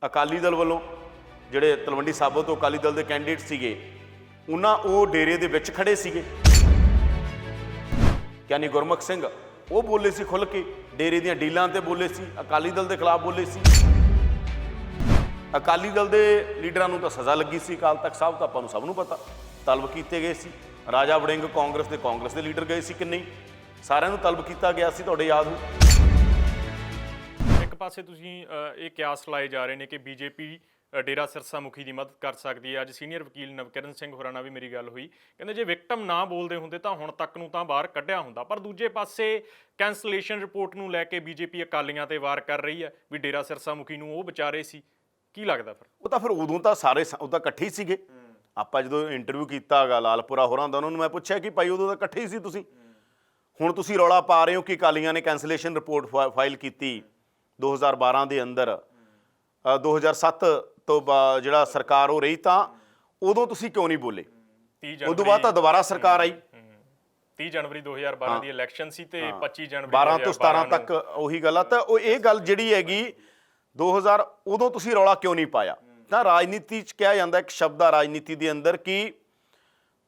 ਅਕਾਲੀ ਦਲ ਵੱਲੋਂ ਜਿਹੜੇ ਤਲਵੰਡੀ ਸਾਬੋ ਤੋਂ ਅਕਾਲੀ ਦਲ ਦੇ ਕੈਂਡੀਡੇਟ ਸੀਗੇ ਉਹਨਾਂ ਉਹ ਡੇਰੇ ਦੇ ਵਿੱਚ ਖੜੇ ਸੀਗੇ। ਯਾਨੀ ਗੁਰਮੁਖ ਸਿੰਘ ਉਹ ਬੋਲੇ ਸੀ ਖੁੱਲ੍ਹ ਕੇ, ਡੇਰੇ ਦੀਆਂ ਡੀਲਾਂ ਤੇ ਬੋਲੇ ਸੀ, ਅਕਾਲੀ ਦਲ ਦੇ ਖਿਲਾਫ ਬੋਲੇ ਸੀ। ਅਕਾਲੀ ਦਲ ਦੇ ਲੀਡਰਾਂ ਨੂੰ ਤਾਂ ਸਜ਼ਾ ਲੱਗੀ ਸੀ, ਅਕਾਲ ਤਖਤ ਸਾਹਿਬ ਤਾਂ ਆਪਾਂ ਨੂੰ ਸਭ ਨੂੰ ਪਤਾ, ਤਲਬ ਕੀਤੇ ਗਏ ਸੀ। ਰਾਜਾ ਵੜਿੰਗ ਕਾਂਗਰਸ ਦੇ ਲੀਡਰ ਗਏ ਸੀ ਕਿ ਨਹੀਂ, ਸਾਰਿਆਂ ਨੂੰ ਤਲਬ ਕੀਤਾ ਗਿਆ ਸੀ, ਤੁਹਾਡੇ ਯਾਦ ਹੋ। ਇੱਕ ਪਾਸੇ ਤੁਸੀਂ ਇਹ ਕਿਆਸ ਲਾਏ ਜਾ ਰਹੇ ਨੇ ਕਿ ਬੀਜੇਪੀ ਡੇਰਾ ਸਿਰਸਾ ਮੁਖੀ ਦੀ ਮਦਦ ਕਰ ਸਕਦੀ ਹੈ। ਅੱਜ ਸੀਨੀਅਰ ਵਕੀਲ ਨਵਕਿਰਨ ਸਿੰਘ ਹੋਰਾਂ ਨਾਲ ਵੀ ਮੇਰੀ ਗੱਲ ਹੋਈ, ਕਹਿੰਦੇ ਜੇ ਵਿਕਟਮ ਨਾ ਬੋਲਦੇ ਹੁੰਦੇ ਤਾਂ ਹੁਣ ਤੱਕ ਨੂੰ ਤਾਂ ਬਾਹਰ ਕੱਢਿਆ ਹੁੰਦਾ। ਪਰ ਦੂਜੇ ਪਾਸੇ ਕੈਂਸਲੇਸ਼ਨ ਰਿਪੋਰਟ ਨੂੰ ਲੈ ਕੇ ਬੀਜੇਪੀ ਅਕਾਲੀਆਂ ਤੇ ਵਾਰ ਕਰ ਰਹੀ ਹੈ ਵੀ ਡੇਰਾ ਸਿਰਸਾ ਮੁਖੀ ਨੂੰ ਉਹ ਵਿਚਾਰੇ ਸੀ। ਕੀ ਲੱਗਦਾ ਫਿਰ? ਉਹ ਤਾਂ ਫਿਰ ਉਦੋਂ ਤਾਂ ਸਾਰੇ ਉਹ ਤਾਂ ਇਕੱਠੇ ਹੀ ਸੀਗੇ। ਆਪਾਂ ਜਦੋਂ ਇੰਟਰਵਿਊ ਕੀਤਾ ਹੈਗਾ ਲਾਲਪੁਰਾ ਹੋਰਾਂ ਦਾ, ਉਹਨਾਂ ਨੂੰ ਮੈਂ ਪੁੱਛਿਆ ਕਿ ਭਾਈ ਉਦੋਂ ਤਾਂ ਇਕੱਠੇ ਹੀ ਸੀ ਤੁਸੀਂ, ਹੁਣ ਤੁਸੀਂ ਰੌਲਾ ਪਾ ਰਹੇ ਹੋ ਕਿ ਅਕਾਲੀਆਂ ਨੇ ਕੈਂਸਲੇਸ਼ਨ ਰਿਪੋਰਟ ਫਾਈਲ ਕੀਤੀ 2012 ਦੇ ਅੰਦਰ, 2007 ਤੋਂ ਜਿਹੜਾ ਸਰਕਾਰ ਹੋ ਰਹੀ ਤਾਂ ਉਦੋਂ ਤੁਸੀਂ ਕਿਉਂ ਨਹੀਂ ਬੋਲੇ? ਉਦੋਂ ਬਾਅਦ ਤਾਂ ਦੁਬਾਰਾ ਸਰਕਾਰ ਆਈ, 30 ਜਨਵਰੀ 2012 ਦੀ ਇਲੈਕਸ਼ਨ ਸੀ ਤੇ 25 ਜਨਵਰੀ 12 ਤੋਂ 17 ਤੱਕ ਉਹੀ ਗੱਲ ਆ। ਤਾਂ ਉਹ ਇਹ ਗੱਲ ਜਿਹੜੀ ਹੈਗੀ 2000 ਉਦੋਂ ਤੁਸੀਂ ਰੌਲਾ ਕਿਉਂ ਨਹੀਂ ਪਾਇਆ? ਤਾਂ ਰਾਜਨੀਤੀ 'ਚ ਕਿਹਾ ਜਾਂਦਾ ਇੱਕ ਸ਼ਬਦ ਆ ਰਾਜਨੀਤੀ ਦੇ ਅੰਦਰ ਕਿ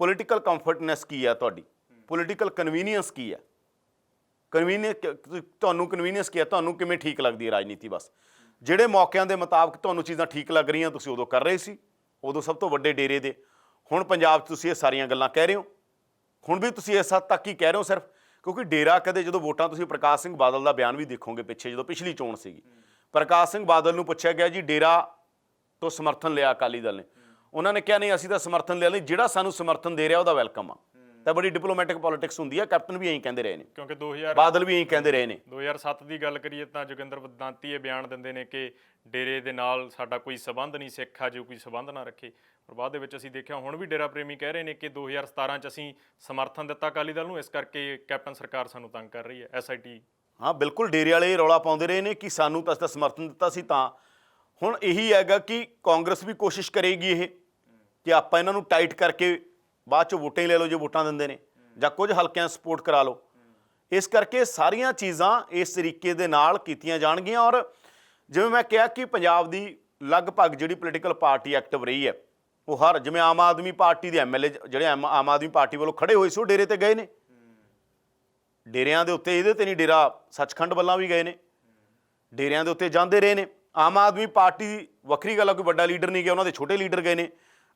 ਪੋਲੀਟੀਕਲ ਕੰਫਰਟਨੈਸ ਕੀ ਹੈ ਤੁਹਾਡੀ, ਪੋਲੀਟੀਕਲ ਕਨਵੀਨੀਅੰਸ ਕੀ ਹੈ, ਤੁਹਾਨੂੰ ਕਨਵੀਨੀਅੰਸ ਕੀ ਹੈ, ਤੁਹਾਨੂੰ ਕਿਵੇਂ ਠੀਕ ਲੱਗਦੀ ਹੈ ਰਾਜਨੀਤੀ। ਬਸ ਜਿਹੜੇ ਮੌਕਿਆਂ ਦੇ ਮੁਤਾਬਕ ਤੁਹਾਨੂੰ ਚੀਜ਼ਾਂ ਠੀਕ ਲੱਗ ਰਹੀਆਂ ਤੁਸੀਂ ਉਦੋਂ ਕਰ ਰਹੇ ਸੀ, ਉਦੋਂ ਸਭ ਤੋਂ ਵੱਡੇ ਡੇਰੇ ਦੇ। ਹੁਣ ਪੰਜਾਬ 'ਚ ਤੁਸੀਂ ਇਹ ਸਾਰੀਆਂ ਗੱਲਾਂ ਕਹਿ ਰਹੇ ਹੋ, ਹੁਣ ਵੀ ਤੁਸੀਂ ਇਸ ਹੱਦ ਤੱਕ ਹੀ ਕਹਿ ਰਹੇ ਹੋ ਸਿਰਫ ਕਿਉਂਕਿ ਡੇਰਾ ਕਦੇ ਜਦੋਂ ਵੋਟਾਂ ਤੁਸੀਂ ਪ੍ਰਕਾਸ਼ ਸਿੰਘ ਬਾਦਲ ਦਾ ਬਿਆਨ ਵੀ ਦੇਖੋਗੇ ਪਿੱਛੇ ਜਦੋਂ ਪਿਛਲੀ ਚੋਣ ਸੀਗੀ, ਪ੍ਰਕਾਸ਼ ਸਿੰਘ ਬਾਦਲ ਨੂੰ ਪੁੱਛਿਆ ਗਿਆ ਜੀ ਡੇਰਾ ਤੋਂ ਸਮਰਥਨ ਲਿਆ ਅਕਾਲੀ ਦਲ ਨੇ, ਉਹਨਾਂ ਨੇ ਕਿਹਾ ਨਹੀਂ ਅਸੀਂ ਤਾਂ ਸਮਰਥਨ ਲਿਆ ਨਹੀਂ, ਜਿਹੜਾ ਸਾਨੂੰ ਸਮਰਥਨ ਦੇ ਰਿਹਾ ਉਹਦਾ ਵੈਲਕਮ ਆ। ਤਾਂ ਬੜੀ ਡਿਪਲੋਮੈਟਿਕ ਪੋਲਿਟਿਕਸ ਹੁੰਦੀ ਹੈ, ਕੈਪਟਨ ਵੀ ਇਹੀ ਕਹਿੰਦੇ ਰਹੇ ਨੇ, ਕਿਉਂਕਿ ਬਾਦਲ ਵੀ ਇਹੀ ਕਹਿੰਦੇ ਰਹੇ ਨੇ। 2007 ਦੀ ਗੱਲ ਕਰੀਏ ਤਾਂ ਜੋਗਿੰਦਰ ਵੇਦਾਂਤੀ ਇਹ ਬਿਆਨ ਦਿੰਦੇ ਨੇ ਕਿ ਡੇਰੇ ਦੇ ਨਾਲ ਸਾਡਾ ਕੋਈ ਸਬੰਧ ਨਹੀਂ, ਸਿੱਖ ਆ ਜੋ ਕੋਈ ਸਬੰਧ ਨਾ ਰੱਖੇ। ਪਰ ਬਾਅਦ ਦੇ ਵਿੱਚ ਅਸੀਂ ਦੇਖਿਆ ਹੁਣ ਵੀ ਡੇਰਾ ਪ੍ਰੇਮੀ ਕਹਿ ਰਹੇ ਨੇ ਕਿ 2017 'ਚ ਅਸੀਂ ਸਮਰਥਨ ਦਿੱਤਾ ਅਕਾਲੀ ਦਲ ਨੂੰ, ਇਸ ਕਰਕੇ ਕੈਪਟਨ ਸਰਕਾਰ ਸਾਨੂੰ ਤੰਗ ਕਰ ਰਹੀ ਹੈ। SIT ਹਾਂ ਬਿਲਕੁਲ, ਡੇਰੇ ਵਾਲੇ ਰੌਲਾ ਪਾਉਂਦੇ ਰਹੇ ਨੇ ਕਿ ਸਾਨੂੰ ਤਾਂ ਸਮਰਥਨ ਦਿੱਤਾ ਸੀ। ਤਾਂ ਹੁਣ ਇਹੀ ਹੈਗਾ ਕਿ ਕਾਂਗਰਸ ਵੀ ਕੋਸ਼ਿਸ਼ ਕਰੇਗੀ ਇਹ ਕਿ ਆਪਾਂ ਇਹਨਾਂ ਨੂੰ ਟਾਈਟ ਕਰਕੇ ਬਾਅਦ 'ਚੋਂ ਵੋਟਾਂ ਹੀ ਲੈ ਲਓ ਜੇ ਵੋਟਾਂ ਦਿੰਦੇ ਨੇ, ਜਾਂ ਕੁਝ ਹਲਕਿਆਂ ਸਪੋਰਟ ਕਰਾ ਲਓ। ਇਸ ਕਰਕੇ ਸਾਰੀਆਂ ਚੀਜ਼ਾਂ ਇਸ ਤਰੀਕੇ ਦੇ ਨਾਲ ਕੀਤੀਆਂ ਜਾਣਗੀਆਂ। ਔਰ ਜਿਵੇਂ ਮੈਂ ਕਿਹਾ ਕਿ ਪੰਜਾਬ ਦੀ ਲਗਭਗ ਜਿਹੜੀ ਪੋਲੀਟੀਕਲ ਪਾਰਟੀ ਐਕਟਿਵ ਰਹੀ ਹੈ, ਉਹ ਹਰ ਜਿਵੇਂ ਆਮ ਆਦਮੀ ਪਾਰਟੀ ਦੇ MLA ਜਿਹੜੇ ਆਮ ਆਦਮੀ ਪਾਰਟੀ ਵੱਲੋਂ ਖੜੇ ਹੋਏ ਸੀ ਉਹ ਡੇਰੇ 'ਤੇ ਗਏ ਨੇ, ਡੇਰਿਆਂ ਦੇ ਉੱਤੇ, ਇਹਦੇ 'ਤੇ ਨਹੀਂ ਡੇਰਾ ਸੱਚਖੰਡ ਵੱਲਾਂ ਵੀ ਗਏ ਨੇ, ਡੇਰਿਆਂ ਦੇ ਉੱਤੇ ਜਾਂਦੇ ਰਹੇ ਨੇ। ਆਮ ਆਦਮੀ ਪਾਰਟੀ ਵੱਖਰੀ ਗੱਲ ਆ, ਕੋਈ ਵੱਡਾ ਲੀਡਰ ਨਹੀਂ ਗਿਆ, ਉਹਨਾਂ ਦੇ ਛੋਟੇ ਲੀਡਰ ਗਏ ਨੇ।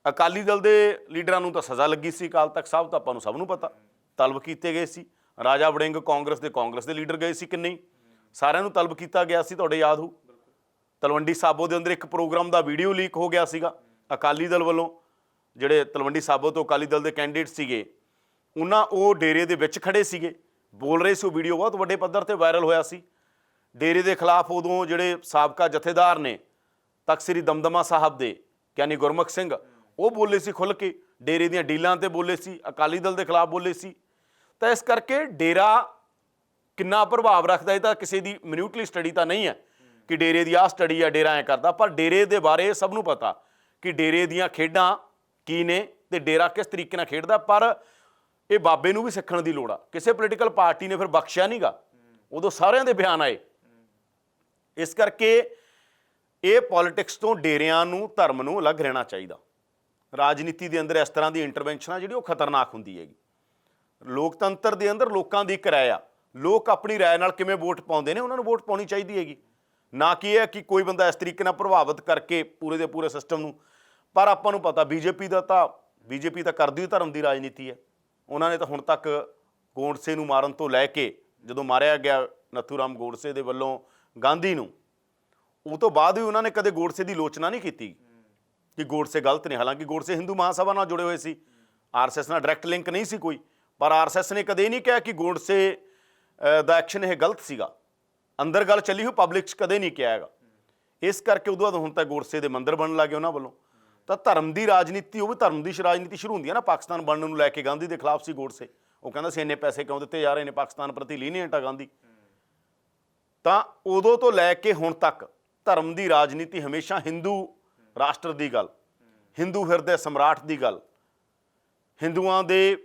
ਅਕਾਲੀ ਦਲ ਦੇ ਲੀਡਰਾਂ ਨੂੰ ਤਾਂ ਸਜ਼ਾ ਲੱਗੀ ਸੀ, ਅਕਾਲ ਤਖਤ ਸਾਹਿਬ ਤਾਂ ਆਪਾਂ ਨੂੰ ਸਭ ਨੂੰ ਪਤਾ, ਤਲਬ ਕੀਤੇ ਗਏ ਸੀ। ਰਾਜਾ ਵੜਿੰਗ ਕਾਂਗਰਸ ਦੇ ਲੀਡਰ ਗਏ ਸੀ ਕਿ ਨਹੀਂ, ਸਾਰਿਆਂ ਨੂੰ ਤਲਬ ਕੀਤਾ ਗਿਆ ਸੀ, ਤੁਹਾਡੇ ਯਾਦ ਹੋ। ਤਲਵੰਡੀ ਸਾਬੋ ਦੇ ਅੰਦਰ ਇੱਕ ਪ੍ਰੋਗਰਾਮ ਦਾ ਵੀਡੀਓ ਲੀਕ ਹੋ ਗਿਆ ਸੀਗਾ ਅਕਾਲੀ ਦਲ ਵੱਲੋਂ, ਜਿਹੜੇ ਤਲਵੰਡੀ ਸਾਬੋ ਤੋਂ ਅਕਾਲੀ ਦਲ ਦੇ ਕੈਂਡੀਡੇਟ ਸੀਗੇ ਉਹ ਡੇਰੇ ਦੇ ਵਿੱਚ ਖੜੇ ਸੀਗੇ, ਬੋਲ ਰਹੇ ਸੀ। ਉਹ ਵੀਡੀਓ ਬਹੁਤ ਵੱਡੇ ਪੱਧਰ 'ਤੇ ਵਾਇਰਲ ਹੋਇਆ ਸੀ। ਡੇਰੇ ਦੇ ਖਿਲਾਫ ਉਦੋਂ ਜਿਹੜੇ ਸਾਬਕਾ ਜਥੇਦਾਰ ਨੇ ਤਖ਼ਤ ਸ੍ਰੀ ਦਮਦਮਾ ਸਾਹਿਬ ਦੇ ਯਾਨੀ ਗੁਰਮੁਖ ਸਿੰਘ ਉਹ ਬੋਲੇ ਸੀ ਖੁੱਲ੍ਹ ਕੇ, ਡੇਰੇ ਦੀਆਂ ਡੀਲਾਂ ਤੇ ਬੋਲੇ ਸੀ, ਅਕਾਲੀ ਦਲ ਦੇ ਖਿਲਾਫ ਬੋਲੇ ਸੀ। ਤਾਂ ਇਸ ਕਰਕੇ ਡੇਰਾ ਕਿੰਨਾ ਪ੍ਰਭਾਵ ਰੱਖਦਾ ਇਹ ਤਾਂ ਕਿਸੇ ਦੀ ਮਿਨਿਊਟਲੀ ਸਟੱਡੀ ਤਾਂ ਨਹੀਂ ਹੈ ਕਿ ਡੇਰੇ ਦੀ ਆਹ ਸਟੱਡੀ ਆ ਡੇਰਾ ਐਂ ਕਰਦਾ, ਪਰ ਡੇਰੇ ਦੇ ਬਾਰੇ ਸਭ ਨੂੰ ਪਤਾ ਕਿ ਡੇਰੇ ਦੀਆਂ ਖੇਡਾਂ ਕੀ ਨੇ ਅਤੇ ਡੇਰਾ ਕਿਸ ਤਰੀਕੇ ਨਾਲ ਖੇਡਦਾ। ਪਰ ਇਹ ਬਾਬੇ ਨੂੰ ਵੀ ਸਿੱਖਣ ਦੀ ਲੋੜ ਆ, ਕਿਸੇ ਪੋਲੀਟੀਕਲ ਪਾਰਟੀ ਨੇ ਫਿਰ ਬਖਸ਼ਿਆ ਨਹੀਂ ਗਾ, ਉਦੋਂ ਸਾਰਿਆਂ ਦੇ ਬਿਆਨ ਆਏ। ਇਸ ਕਰਕੇ ਇਹ ਪੋਲੀਟਿਕਸ ਤੋਂ ਡੇਰਿਆਂ ਨੂੰ, ਧਰਮ ਨੂੰ ਅਲੱਗ ਰਹਿਣਾ ਚਾਹੀਦਾ। ਰਾਜਨੀਤੀ ਦੇ ਅੰਦਰ ਇਸ ਤਰ੍ਹਾਂ ਦੀ ਇੰਟਰਵੈਂਸ਼ਨ ਆ ਜਿਹੜੀ ਉਹ ਖਤਰਨਾਕ ਹੁੰਦੀ ਹੈਗੀ। ਲੋਕਤੰਤਰ ਦੇ ਅੰਦਰ ਲੋਕਾਂ ਦੀ ਇੱਕ ਰਾਏ ਆ, ਲੋਕ ਆਪਣੀ ਰਾਏ ਨਾਲ ਕਿਵੇਂ ਵੋਟ ਪਾਉਂਦੇ ਨੇ ਉਹਨਾਂ ਨੂੰ ਵੋਟ ਪਾਉਣੀ ਚਾਹੀਦੀ ਹੈਗੀ, ਨਾ ਕਿ ਇਹ ਕਿ ਕੋਈ ਬੰਦਾ ਇਸ ਤਰੀਕੇ ਨਾਲ ਪ੍ਰਭਾਵਿਤ ਕਰਕੇ ਪੂਰੇ ਦੇ ਪੂਰੇ ਸਿਸਟਮ ਨੂੰ। ਪਰ ਆਪਾਂ ਨੂੰ ਪਤਾ ਬੀਜੇਪੀ ਤਾਂ ਕਰਦੀ ਹੋਈ ਧਰਮ ਦੀ ਰਾਜਨੀਤੀ ਹੈ। ਉਹਨਾਂ ਨੇ ਤਾਂ ਹੁਣ ਤੱਕ ਗੋਡਸੇ ਨੂੰ ਮਾਰਨ ਤੋਂ ਲੈ ਕੇ ਜਦੋਂ ਮਾਰਿਆ ਗਿਆ ਨੱਥੂਰਾਮ ਗੋਡਸੇ ਦੇ ਵੱਲੋਂ ਗਾਂਧੀ ਨੂੰ, ਉਹ ਤੋਂ ਬਾਅਦ ਵੀ ਉਹਨਾਂ ਨੇ ਕਦੇ ਗੋਡਸੇ ਦੀ ਆਲੋਚਨਾ ਨਹੀਂ ਕੀਤੀ ਕਿ ਗੋਡਸੇ ਗਲਤ ਨੇ। ਹਾਲਾਂਕਿ ਗੋਡਸੇ ਹਿੰਦੂ ਮਹਾਸਭਾ ਨਾਲ ਜੁੜੇ ਹੋਏ ਸੀ, RSS ਨਾਲ ਡਾਇਰੈਕਟ ਲਿੰਕ ਨਹੀਂ ਸੀ ਕੋਈ, ਪਰ RSS ਨੇ ਕਦੇ ਨਹੀਂ ਕਿਹਾ ਕਿ ਗੋਡਸੇ ਦਾ ਐਕਸ਼ਨ ਇਹ ਗਲਤ ਸੀਗਾ। ਅੰਦਰ ਗੱਲ ਚੱਲੀ ਹੋਈ, ਪਬਲਿਕ 'ਚ ਕਦੇ ਨਹੀਂ ਕਿਹਾ ਹੈਗਾ। ਇਸ ਕਰਕੇ ਉਦੋਂ ਬਾਅਦ ਹੁਣ ਤਾਂ ਗੋਡਸੇ ਦੇ ਮੰਦਰ ਬਣਨ ਲੱਗੇ ਉਹਨਾਂ ਵੱਲੋਂ। ਤਾਂ ਧਰਮ ਦੀ ਰਾਜਨੀਤੀ, ਉਹ ਵੀ ਧਰਮ ਦੀ ਰਾਜਨੀਤੀ ਸ਼ੁਰੂ ਹੁੰਦੀ ਹੈ ਨਾ। ਪਾਕਿਸਤਾਨ ਬਣਨ ਨੂੰ ਲੈ ਕੇ ਗਾਂਧੀ ਦੇ ਖਿਲਾਫ ਸੀ ਗੋਡਸੇ, ਉਹ ਕਹਿੰਦਾ ਸੀ ਇੰਨੇ ਪੈਸੇ ਕਿਉਂ ਦਿੱਤੇ ਜਾ ਰਹੇ ਨੇ, ਪਾਕਿਸਤਾਨ ਪ੍ਰਤੀ ਲੀਨੀਅੰਟ ਆ ਗਾਂਧੀ। ਤਾਂ ਉਦੋਂ ਤੋਂ ਲੈ ਕੇ ਹੁਣ ਤੱਕ ਧਰਮ ਦੀ ਰਾਜਨੀਤੀ ਹਮੇਸ਼ਾ ਹਿੰਦੂ ਰਾਸ਼ਟਰ ਦੀ ਗੱਲ, ਹਿੰਦੂ ਹਿਰਦੇ ਸਮਰਾਟ ਦੀ ਗੱਲ, ਹਿੰਦੂਆਂ ਦੇ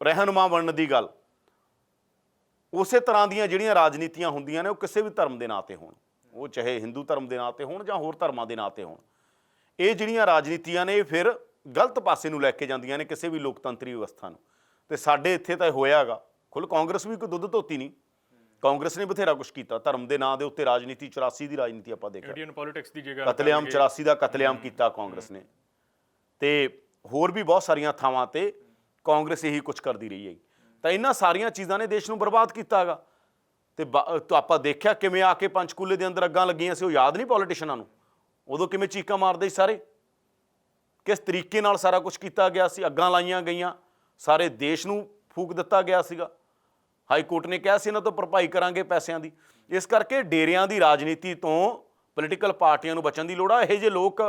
ਰਹਿਨੁਮਾ ਬਣਨ ਦੀ ਗੱਲ, ਉਸੇ ਤਰ੍ਹਾਂ ਦੀਆਂ ਜਿਹੜੀਆਂ ਰਾਜਨੀਤੀਆਂ ਹੁੰਦੀਆਂ ਨੇ ਉਹ ਕਿਸੇ ਵੀ ਧਰਮ ਦੇ ਨਾਂ 'ਤੇ ਹੋਣ, ਉਹ ਚਾਹੇ ਹਿੰਦੂ ਧਰਮ ਦੇ ਨਾਂ ਤੇ ਹੋਣ ਜਾਂ ਹੋਰ ਧਰਮਾਂ ਦੇ ਨਾਂ ਤੇ ਹੋਣ। ਇਹ ਜਿਹੜੀਆਂ ਰਾਜਨੀਤੀਆਂ ਨੇ ਇਹ ਫਿਰ ਗਲਤ ਪਾਸੇ ਨੂੰ ਲੈ ਕੇ ਜਾਂਦੀਆਂ ਨੇ ਕਿਸੇ ਵੀ ਲੋਕਤੰਤਰੀ ਵਿਵਸਥਾ ਨੂੰ। ਤੇ ਸਾਡੇ ਇੱਥੇ ਤਾਂ ਇਹ ਹੋਇਆ ਹੈਗਾ। ਖੁੱਲ੍ਹ ਕਾਂਗਰਸ ਵੀ ਕੋਈ ਦੁੱਧ ਧੋਤੀ ਨਹੀਂ, ਕਾਂਗਰਸ ਨੇ ਬਥੇਰਾ ਕੁਛ ਕੀਤਾ ਧਰਮ ਦੇ ਨਾਂ ਦੇ ਉੱਤੇ। ਰਾਜਨੀਤੀ 84 ਦੀ ਰਾਜਨੀਤੀ ਆਪਾਂ ਦੇਖਿਆ, ਇੰਡੀਅਨ ਪੋਲਿਟਿਕਸ ਦੀ ਜਗ੍ਹਾ ਕਤਲੇਆਮ 84 ਦਾ ਕਤਲੇਆਮ ਕੀਤਾ ਕਾਂਗਰਸ ਨੇ। ਤੇ ਹੋਰ ਵੀ ਬਹੁਤ ਸਾਰੀਆਂ ਥਾਵਾਂ ਤੇ ਕਾਂਗਰਸ ਇਹੀ ਕੁਛ ਕਰਦੀ ਰਹੀ ਹੈ। ਤਾਂ ਇਹਨਾਂ ਸਾਰੀਆਂ ਚੀਜ਼ਾਂ ਨੇ ਦੇਸ਼ ਨੂੰ ਬਰਬਾਦ ਕੀਤਾ ਹੈਗਾ। ਤੇ ਆਪਾਂ ਦੇਖਿਆ ਕਿਵੇਂ ਆ ਕੇ ਪੰਚਕੂਲੇ ਦੇ ਅੰਦਰ ਅੱਗਾਂ ਲੱਗੀਆਂ ਸੀ, ਉਹ ਯਾਦ ਨਹੀਂ ਪੋਲੀਟੀਸ਼ੀਅਨਾਂ ਨੂੰ? ਉਦੋਂ ਕਿਵੇਂ ਚੀਕਾਂ ਮਾਰਦੇ ਸੀ ਸਾਰੇ, ਕਿਸ ਤਰੀਕੇ ਨਾਲ ਸਾਰਾ ਕੁਝ ਕੀਤਾ ਗਿਆ ਸੀ, ਅੱਗਾਂ ਲਾਈਆਂ ਗਈਆਂ, ਸਾਰੇ ਦੇਸ਼ ਨੂੰ ਫੂਕ ਦਿੱਤਾ ਗਿਆ ਸੀਗਾ। ਹਾਈ ਕੋਰਟ ਨੇ ਕਿਹਾ ਸੀ ਇਹਨਾਂ ਤੋਂ ਭਰਪਾਈ ਕਰਾਂਗੇ ਪੈਸਿਆਂ ਦੀ। ਇਸ ਕਰਕੇ ਡੇਰਿਆਂ ਦੀ ਰਾਜਨੀਤੀ ਤੋਂ ਪੋਲੀਟੀਕਲ ਪਾਰਟੀਆਂ ਨੂੰ ਬਚਣ ਦੀ ਲੋੜ ਆ। ਇਹੋ ਜਿਹੇ ਲੋਕ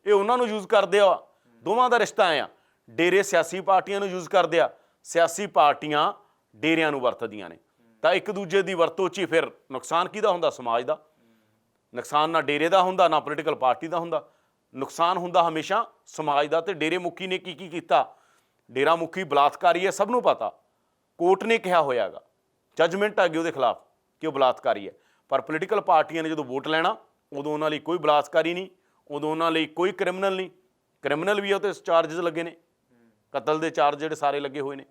ਇਹ ਉਹਨਾਂ ਨੂੰ ਯੂਜ਼ ਕਰਦੇ ਆ, ਦੋਵਾਂ ਦਾ ਰਿਸ਼ਤਾ ਆ। ਡੇਰੇ ਸਿਆਸੀ ਪਾਰਟੀਆਂ ਨੂੰ ਯੂਜ਼ ਕਰਦੇ ਆ, ਸਿਆਸੀ ਪਾਰਟੀਆਂ ਡੇਰਿਆਂ ਨੂੰ ਵਰਤਦੀਆਂ ਨੇ। ਤਾਂ ਇੱਕ ਦੂਜੇ ਦੀ ਵਰਤੋਂ 'ਚ ਹੀ ਫਿਰ ਨੁਕਸਾਨ ਕਿਹਦਾ ਹੁੰਦਾ? ਸਮਾਜ ਦਾ ਨੁਕਸਾਨ। ਨਾ ਡੇਰੇ ਦਾ ਹੁੰਦਾ ਨਾ ਪੋਲੀਟੀਕਲ ਪਾਰਟੀ ਦਾ ਹੁੰਦਾ, ਨੁਕਸਾਨ ਹੁੰਦਾ ਹਮੇਸ਼ਾ ਸਮਾਜ ਦਾ। ਤੇ ਡੇਰੇ ਮੁਖੀ ਨੇ ਕੀ ਕੀ ਕੀਤਾ? ਡੇਰਾ ਮੁਖੀ ਬਲਾਤਕਾਰੀ ਹੈ, ਸਭ ਨੂੰ ਪਤਾ। ਕੋਰਟ ਨੇ ਕਿਹਾ ਹੋਇਆਗਾ, ਜੱਜਮੈਂਟ ਆ ਗਈ ਉਹਦੇ ਖਿਲਾਫ ਕਿ ਉਹ ਬਲਾਤਕਾਰੀ ਹੈ। ਪਰ ਪੋਲੀਟੀਕਲ ਪਾਰਟੀਆਂ ਨੇ ਜਦੋਂ ਵੋਟ ਲੈਣਾ ਉਦੋਂ ਉਹਨਾਂ ਲਈ ਕੋਈ ਬਲਾਤਕਾਰੀ ਨਹੀਂ, ਉਦੋਂ ਉਹਨਾਂ ਲਈ ਕੋਈ ਕ੍ਰਿਮੀਨਲ ਨਹੀਂ। ਕ੍ਰਿਮੀਨਲ ਵੀ ਉਹ ਤੇ ਚਾਰਜਸ ਲੱਗੇ ਨੇ, ਕਤਲ ਦੇ ਚਾਰਜ ਜਿਹੜੇ ਸਾਰੇ ਲੱਗੇ ਹੋਏ ਨੇ।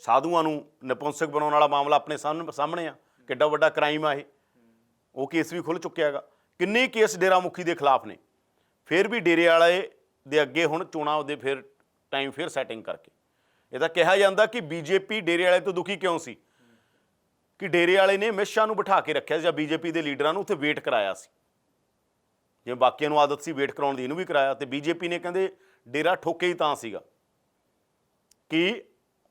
ਸਾਧੂਆਂ ਨੂੰ ਨਪੁੰਸਕ ਬਣਾਉਣ ਵਾਲਾ ਮਾਮਲਾ ਆਪਣੇ ਸਾਹਮਣੇ ਆ, ਕਿੱਡਾ ਵੱਡਾ ਕ੍ਰਾਈਮ ਆ ਇਹ। ਉਹ ਕੇਸ ਵੀ ਖੁੱਲ੍ਹ ਚੁੱਕਿਆ ਹੈਗਾ। ਕਿੰਨੇ ਕੇਸ ਡੇਰਾ ਮੁਖੀ ਦੇ ਖਿਲਾਫ ਨੇ। ਫਿਰ ਵੀ ਡੇਰੇ ਵਾਲੇ ਦੇ ਅੱਗੇ ਹੁਣ ਚੋਣਾਂ ਉਹਦੇ ਫਿਰ ਟਾਈਮ ਫਿਰ ਸੈਟਿੰਗ ਕਰਕੇ ਇਹ ਤਾਂ ਕਿਹਾ ਜਾਂਦਾ ਕਿ ਬੀਜੇਪੀ ਡੇਰੇ ਵਾਲੇ ਤੋਂ ਦੁਖੀ ਕਿਉਂ ਸੀ ਕਿ ਡੇਰੇ ਵਾਲੇ ਨੇ ਅਮਿਤ ਸ਼ਾਹ ਨੂੰ ਬਿਠਾ ਕੇ ਰੱਖਿਆ ਜਾਂ ਬੀਜੇਪੀ ਦੇ ਲੀਡਰਾਂ ਨੂੰ ਉੱਥੇ ਵੇਟ ਕਰਾਇਆ ਸੀ। ਜਿਵੇਂ ਬਾਕੀਆਂ ਨੂੰ ਆਦਤ ਸੀ ਵੇਟ ਕਰਾਉਣ ਦੀ, ਇਹਨੂੰ ਵੀ ਕਰਾਇਆ। ਤੇ ਬੀਜੇਪੀ ਨੇ ਕਹਿੰਦੇ ਡੇਰਾ ਠੋਕੇ ਹੀ ਤਾਂ ਸੀਗਾ ਕਿ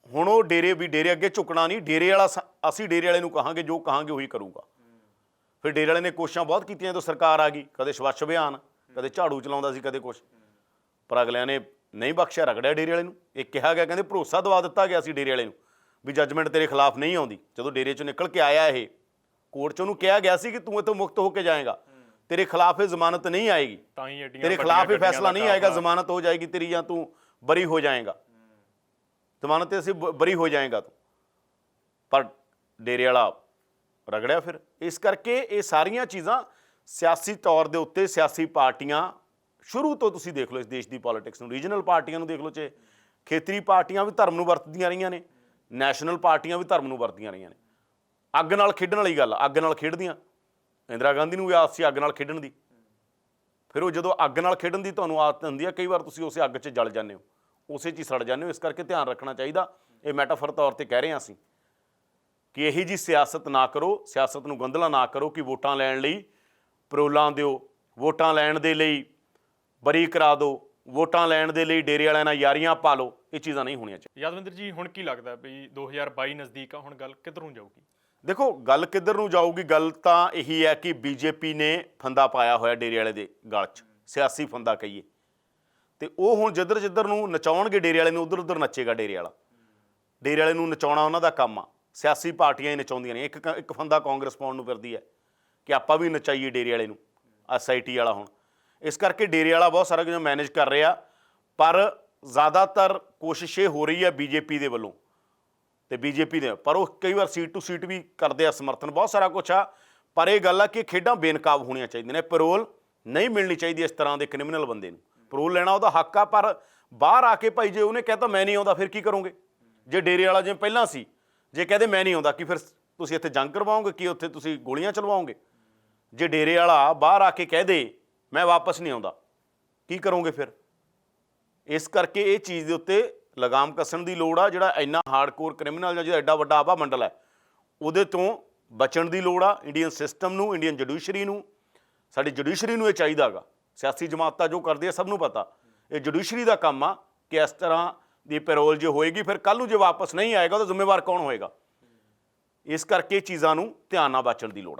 ਹੁਣ ਉਹ ਡੇਰੇ ਅੱਗੇ ਝੁਕਣਾ ਨਹੀਂ। ਡੇਰੇ ਵਾਲਾ ਅਸੀਂ ਡੇਰੇ ਵਾਲੇ ਨੂੰ ਕਹਾਂਗੇ, ਜੋ ਕਹਾਂਗੇ ਉਹੀ ਕਰੂਗਾ। ਫਿਰ ਡੇਰੇ ਵਾਲੇ ਨੇ ਕੋਸ਼ਿਸ਼ਾਂ ਬਹੁਤ ਕੀਤੀਆਂ ਜਦੋਂ ਸਰਕਾਰ ਆ ਗਈ, ਕਦੇ ਸਵੱਛ ਅਭਿਆਨ, ਕਦੇ ਝਾੜੂ ਚਲਾਉਂਦਾ ਸੀ, ਕਦੇ ਕੁਛ। ਪਰ ਅਗਲਿਆਂ ਨੇ ਨਹੀਂ ਬਖਸ਼ਿਆ, ਰਗੜਿਆ ਡੇਰੇ ਵਾਲੇ ਨੂੰ। ਇਹ ਕਿਹਾ ਗਿਆ, ਕਹਿੰਦੇ ਭਰੋਸਾ ਦਵਾ ਦਿੱਤਾ ਗਿਆ ਸੀ ਡੇਰੇ ਵਾਲੇ ਨੂੰ ਵੀ ਜੱਜਮੈਂਟ ਤੇਰੇ ਖਿਲਾਫ ਨਹੀਂ ਆਉਂਦੀ। ਜਦੋਂ ਡੇਰੇ 'ਚੋਂ ਨਿਕਲ ਕੇ ਆਇਆ ਇਹ, ਕੋਰਟ 'ਚ ਉਹਨੂੰ ਕਿਹਾ ਗਿਆ ਸੀ ਕਿ ਤੂੰ ਇੱਥੋਂ ਮੁਕਤ ਹੋ ਕੇ ਜਾਏਗਾ, ਤੇਰੇ ਖਿਲਾਫ ਇਹ ਜ਼ਮਾਨਤ ਨਹੀਂ ਆਏਗੀ, ਤੇਰੇ ਖਿਲਾਫ ਇਹ ਫੈਸਲਾ ਨਹੀਂ ਆਏਗਾ, ਜ਼ਮਾਨਤ ਹੋ ਜਾਏਗੀ ਤੇਰੀ ਜਾਂ ਤੂੰ ਬਰੀ ਹੋ ਜਾਏਗਾ, ਜ਼ਮਾਨਤ ਤੇ ਅਸੀਂ ਬਰੀ ਹੋ ਜਾਏਗਾ ਤੂੰ। ਪਰ ਡੇਰੇ ਵਾਲਾ ਰਗੜਿਆ ਫਿਰ। ਇਸ ਕਰਕੇ ਇਹ ਸਾਰੀਆਂ ਚੀਜ਼ਾਂ ਸਿਆਸੀ ਤੌਰ ਦੇ ਉੱਤੇ ਸਿਆਸੀ ਪਾਰਟੀਆਂ ਸ਼ੁਰੂ ਤੋਂ ਤੁਸੀਂ ਦੇਖ ਲਓ ਇਸ ਦੇਸ਼ ਦੀ ਪੋਲੀਟਿਕਸ ਨੂੰ, ਰੀਜਨਲ ਪਾਰਟੀਆਂ ਨੂੰ ਦੇਖ ਲਓ, ਚਾਹੇ ਖੇਤਰੀ ਪਾਰਟੀਆਂ ਵੀ ਧਰਮ ਨੂੰ ਵਰਤਦੀਆਂ ਰਹੀਆਂ ਨੇ, ਨੈਸ਼ਨਲ ਪਾਰਟੀਆਂ ਵੀ ਧਰਮ ਨੂੰ ਵਰਤਦੀਆਂ ਰਹੀਆਂ ਨੇ। ਅੱਗ ਨਾਲ ਖੇਡਣ ਵਾਲੀ ਗੱਲ, ਅੱਗ ਨਾਲ ਖੇਡਦੀਆਂ। ਇੰਦਰਾ ਗਾਂਧੀ ਨੂੰ ਵੀ ਆਦਤ ਸੀ ਅੱਗ ਨਾਲ ਖੇਡਣ ਦੀ। ਫਿਰ ਉਹ ਜਦੋਂ ਅੱਗ ਨਾਲ ਖੇਡਣ ਦੀ ਤੁਹਾਨੂੰ ਆਦਤ ਹੁੰਦੀ ਹੈ, ਕਈ ਵਾਰ ਤੁਸੀਂ ਉਸੇ ਅੱਗ 'ਚ ਜਲ ਜਾਂਦੇ ਹੋ, ਉਸੇ 'ਚ ਹੀ ਸੜ ਜਾਂਦੇ ਹੋ। ਇਸ ਕਰਕੇ ਧਿਆਨ ਰੱਖਣਾ ਚਾਹੀਦਾ। ਇਹ ਮੈਟਾਫਰ ਤੌਰ ਤੇ ਕਹਿ ਰਹੇ ਹਾਂ ਅਸੀਂ ਕਿ ਇਹੀ ਜੀ ਸਿਆਸਤ ਨਾ ਕਰੋ, ਸਿਆਸਤ ਨੂੰ ਗੰਧਲਾ ਨਾ ਕਰੋ ਕਿ ਵੋਟਾਂ ਲੈਣ ਲਈ ਪਰੋਲਾਂ ਦਿਓ, ਵੋਟਾਂ ਲੈਣ ਦੇ ਲਈ ਬਰੀ ਕਰਾ ਦਿਓ, ਵੋਟਾਂ ਲੈਣ ਦੇ ਲਈ ਡੇਰੇ ਵਾਲਿਆਂ ਨਾਲ ਯਾਰੀਆਂ ਪਾ ਲਓ। ਇਹ ਚੀਜ਼ਾਂ ਨਹੀਂ ਹੋਣੀਆਂ ਚਾਹੀਦੀਆਂ। ਯਾਦਵਿੰਦਰ ਜੀ, ਹੁਣ ਕੀ ਲੱਗਦਾ ਵੀ 2022 ਨਜ਼ਦੀਕ ਆ, ਹੁਣ ਗੱਲ ਕਿੱਧਰ ਨੂੰ ਜਾਊਗੀ? ਦੇਖੋ, ਗੱਲ ਕਿੱਧਰ ਨੂੰ ਜਾਊਗੀ, ਗੱਲ ਤਾਂ ਇਹੀ ਹੈ ਕਿ ਬੀਜੇਪੀ ਨੇ ਫੰਦਾ ਪਾਇਆ ਹੋਇਆ ਡੇਰੇ ਵਾਲੇ ਦੇ ਗਲ 'ਚ, ਸਿਆਸੀ ਫੰਦਾ ਕਹੀਏ। ਤੇ ਉਹ ਹੁਣ ਜਿੱਧਰ ਨੂੰ ਨਚਾਉਣਗੇ ਡੇਰੇ ਵਾਲੇ ਨੂੰ, ਉੱਧਰ ਨੱਚੇਗਾ ਡੇਰੇ ਵਾਲਾ। ਡੇਰੇ ਵਾਲੇ ਨੂੰ ਨਚਾਉਣਾ ਉਹਨਾਂ ਦਾ ਕੰਮ ਆ। ਸਿਆਸੀ ਪਾਰਟੀਆਂ ਹੀ ਨਚਾਉਂਦੀਆਂ ਨੇ। ਇੱਕ ਫੰਦਾ ਕਾਂਗਰਸ ਪਾਉਣ ਨੂੰ ਫਿਰਦੀ ਹੈ ਕਿ ਆਪਾਂ ਵੀ ਨਚਾਈਏ ਡੇਰੇ ਵਾਲੇ ਨੂੰ, SIT ਵਾਲਾ। ਹੁਣ ਇਸ ਕਰਕੇ ਡੇਰੇ ਵਾਲਾ ਬਹੁਤ ਸਾਰਾ ਕੁਝ ਮੈਨੇਜ ਕਰ ਰਿਹਾ, ਪਰ ਜ਼ਿਆਦਾਤਰ ਕੋਸ਼ਿਸ਼ ਇਹ ਹੋ ਰਹੀ ਹੈ ਬੀਜੇਪੀ ਦੇ ਵੱਲੋਂ ਤੇ ਬੀਜੇਪੀ ਦੇ, ਪਰ ਉਹ ਕਈ ਵਾਰ ਸੀਟ ਟੂ ਸੀਟ ਵੀ ਕਰਦੇ ਆ ਸਮਰਥਨ, ਬਹੁਤ ਸਾਰਾ ਕੁਛ ਆ। ਪਰ ਇਹ ਗੱਲ ਆ ਕਿ ਖੇਡਾਂ ਬੇਨਕਾਬ ਹੋਣੀਆਂ ਚਾਹੀਦੀਆਂ ਨੇ। ਪੈਰੋਲ ਨਹੀਂ ਮਿਲਣੀ ਚਾਹੀਦੀ ਇਸ ਤਰ੍ਹਾਂ ਦੇ ਕ੍ਰਿਮੀਨਲ ਬੰਦੇ ਨੂੰ। ਪੈਰੋਲ ਲੈਣਾ ਉਹਦਾ ਹੱਕ ਆ, ਪਰ ਬਾਹਰ ਆ ਕੇ ਭਾਈ ਜੇ ਉਹਨੇ ਕਹਿਤਾ ਮੈਂ ਨਹੀਂ ਆਉਂਦਾ, ਫਿਰ ਕੀ ਕਰੋਗੇ? ਜੇ ਡੇਰੇ ਵਾਲਾ ਜਿਵੇਂ ਪਹਿਲਾਂ ਸੀ, ਜੇ ਕਹਦੇ ਮੈਂ ਨਹੀਂ ਆਉਂਦਾ, ਕਿ ਫਿਰ ਤੁਸੀਂ ਇੱਥੇ ਜੰਗ ਕਰਵਾਓਗੇ, ਕਿ ਉੱਥੇ ਤੁਸੀਂ ਗੋਲੀਆਂ ਚਲਵਾਓਗੇ? ਜੇ ਡੇਰੇ ਵਾਲਾ ਬਾਹਰ ਆ ਕੇ ਕਹਿ ਦੇ ਮੈਂ ਵਾਪਸ ਨਹੀਂ ਆਉਂਦਾ, ਕੀ ਕਰੋਗੇ ਫਿਰ? ਇਸ ਕਰਕੇ ਇਹ ਚੀਜ਼ ਦੇ ਉੱਤੇ ਲਗਾਮ ਕੱਸਣ ਦੀ ਲੋੜ ਆ। ਜਿਹੜਾ ਇੰਨਾ ਹਾਰਡਕੋਰ ਕ੍ਰਿਮੀਨਲ ਜਾਂ ਜਿਹੜਾ ਐਡਾ ਵੱਡਾ ਆਭਾ ਮੰਡਲ ਹੈ, ਉਹਦੇ ਤੋਂ ਬਚਣ ਦੀ ਲੋੜ ਆ। ਇੰਡੀਅਨ ਸਿਸਟਮ ਨੂੰ, ਇੰਡੀਅਨ ਜੁਡੀਸ਼ਰੀ ਨੂੰ, ਸਾਡੀ ਜੁਡੀਸ਼ਰੀ ਨੂੰ ਇਹ ਚਾਹੀਦਾ ਗਾ। ਸਿਆਸੀ ਜਮਾਤਾਂ ਜੋ ਕਰਦੀ ਆ ਸਭ ਨੂੰ ਪਤਾ, ਇਹ ਜੁਡੀਸ਼ਰੀ ਦਾ ਕੰਮ ਆ ਕਿ ਇਸ ਤਰ੍ਹਾਂ ਦੀ ਪੈਰੋਲ ਜੇ ਹੋਏਗੀ, ਫਿਰ ਕੱਲ੍ਹ ਨੂੰ ਜੇ ਵਾਪਸ ਨਹੀਂ ਆਏਗਾ ਤਾਂ ਜ਼ਿੰਮੇਵਾਰ ਕੌਣ ਹੋਏਗਾ? ਇਸ ਕਰਕੇ ਚੀਜ਼ਾਂ ਨੂੰ ਧਿਆਨ ਨਾਲ ਬਚਣ ਦੀ ਲੋੜ ਆ।